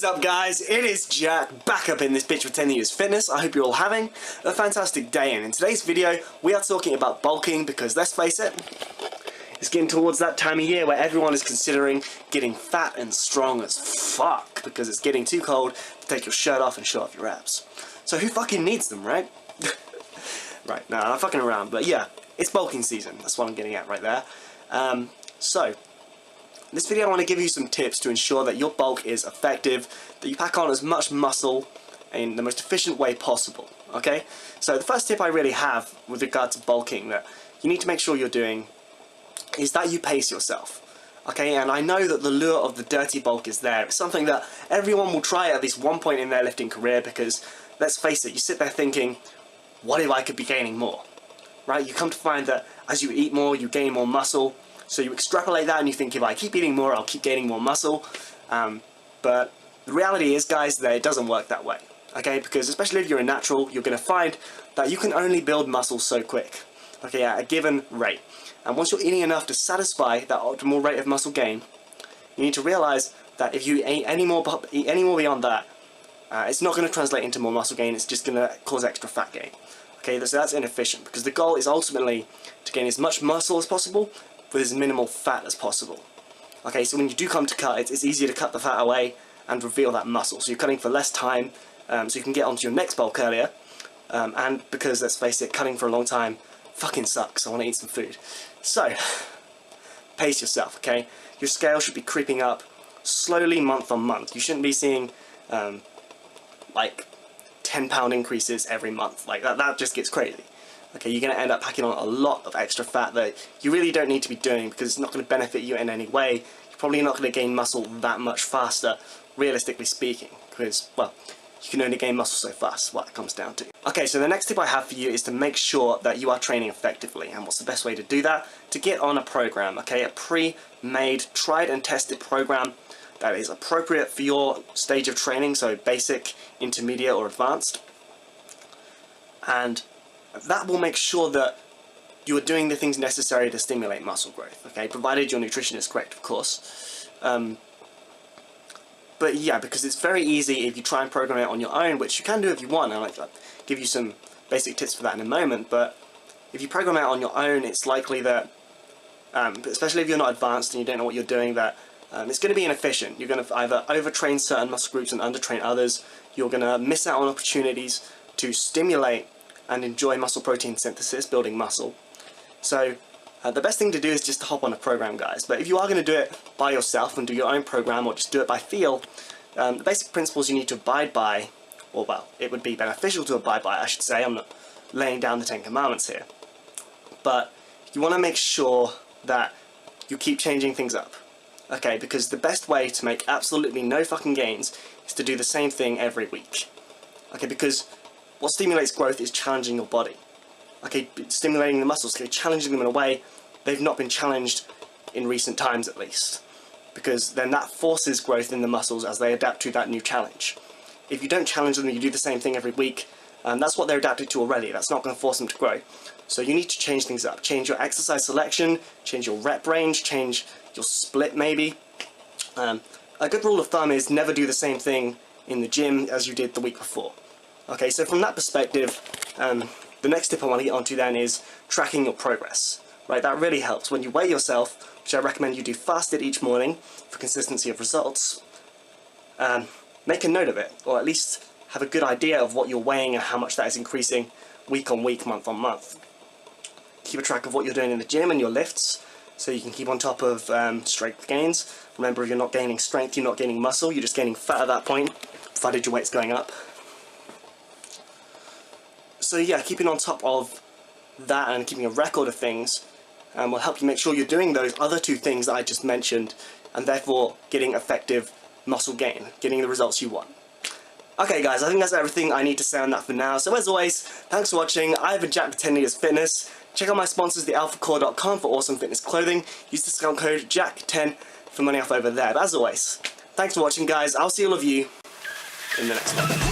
up, guys? It is Jack, back up in this bitch with 10 years fitness. I hope you're all having a fantastic day, and in today's video we are talking about bulking because, let's face it, it's getting towards that time of year where everyone is considering getting fat and strong as fuck because it's getting too cold to take your shirt off and show off your abs. So who fucking needs them, right? Right, no, I'm fucking around, but yeah, it's bulking season. That's what I'm getting at right there. So in this video I want to give you some tips to ensure that your bulk is effective, that you pack on as much muscle in the most efficient way possible, okay? So the first tip I really have with regard to bulking that you need to make sure you're doing is that you pace yourself, okay? And I know that the lure of the dirty bulk is there. It's something that everyone will try at least one point in their lifting career because, let's face it, you sit there thinking, what if I could be gaining more, right? You come to find that as you eat more, you gain more muscle. So you extrapolate that and you think, if I keep eating more, I'll keep gaining more muscle. But the reality is, guys, that it doesn't work that way. Okay, because especially if you're a natural, you're going to find that you can only build muscle so quick. Okay, at a given rate. And once you're eating enough to satisfy that optimal rate of muscle gain, you need to realize that if you eat any more beyond that, it's not going to translate into more muscle gain. It's just going to cause extra fat gain. Okay, so that's inefficient because the goal is ultimately to gain as much muscle as possible with as minimal fat as possible. Okay, so when you do come to cut, it's easier to cut the fat away and reveal that muscle. So you're cutting for less time, so you can get onto your next bulk earlier. And because, let's face it, cutting for a long time fucking sucks. I want to eat some food. So, pace yourself, okay? Your scale should be creeping up slowly month on month. You shouldn't be seeing like 10-pound increases every month. Like that just gets crazy. Okay, you're going to end up packing on a lot of extra fat that you really don't need to be doing because it's not going to benefit you in any way. You're probably not going to gain muscle that much faster, realistically speaking, because, well, you can only gain muscle so fast, what it comes down to. Okay, so the next tip I have for you is to make sure that you are training effectively. And what's the best way to do that? To get on a program, okay, a pre-made, tried and tested program that is appropriate for your stage of training, so basic, intermediate or advanced. And that will make sure that you are doing the things necessary to stimulate muscle growth, okay? Provided your nutrition is correct, of course. But yeah, because it's very easy if you try and program it on your own, which you can do if you want, and I'll give you some basic tips for that in a moment, but if you program it on your own, it's likely that, especially if you're not advanced and you don't know what you're doing, that it's going to be inefficient. You're going to either overtrain certain muscle groups and undertrain others. You're going to miss out on opportunities to stimulate and enjoy muscle protein synthesis, building muscle. So the best thing to do is just to hop on a program, guys. But if you are going to do it by yourself and do your own program or just do it by feel, the basic principles you need to abide by, or well, it would be beneficial to abide by, I should say. I'm not laying down the 10 Commandments here. But you want to make sure that you keep changing things up. Okay, because the best way to make absolutely no fucking gains is to do the same thing every week. Okay, because what stimulates growth is challenging your body. Okay, stimulating the muscles, okay, challenging them in a way they've not been challenged in recent times, at least. Because then that forces growth in the muscles as they adapt to that new challenge. If you don't challenge them and you do the same thing every week, that's what they're adapted to already. That's not going to force them to grow. So you need to change things up. Change your exercise selection, change your rep range, change your split maybe. A good rule of thumb is never do the same thing in the gym as you did the week before. Okay, so from that perspective, the next tip I want to get onto then is tracking your progress. Right, that really helps. When you weigh yourself, which I recommend you do fasted each morning for consistency of results, make a note of it, or at least have a good idea of what you're weighing and how much that is increasing week on week, month on month. Keep a track of what you're doing in the gym and your lifts, so you can keep on top of strength gains. Remember, if you're not gaining strength, you're not gaining muscle, you're just gaining fat at that point, provided your weight's going up. So yeah, keeping on top of that and keeping a record of things will help you make sure you're doing those other two things that I just mentioned, and therefore getting effective muscle gain, getting the results you want. Okay guys, I think that's everything I need to say on that for now. So as always, thanks for watching. I've been Jack with 10 Years Fitness. Check out my sponsors, thealphacore.com, for awesome fitness clothing. Use the discount code JACK10 for money off over there. But as always, thanks for watching guys. I'll see all of you in the next one.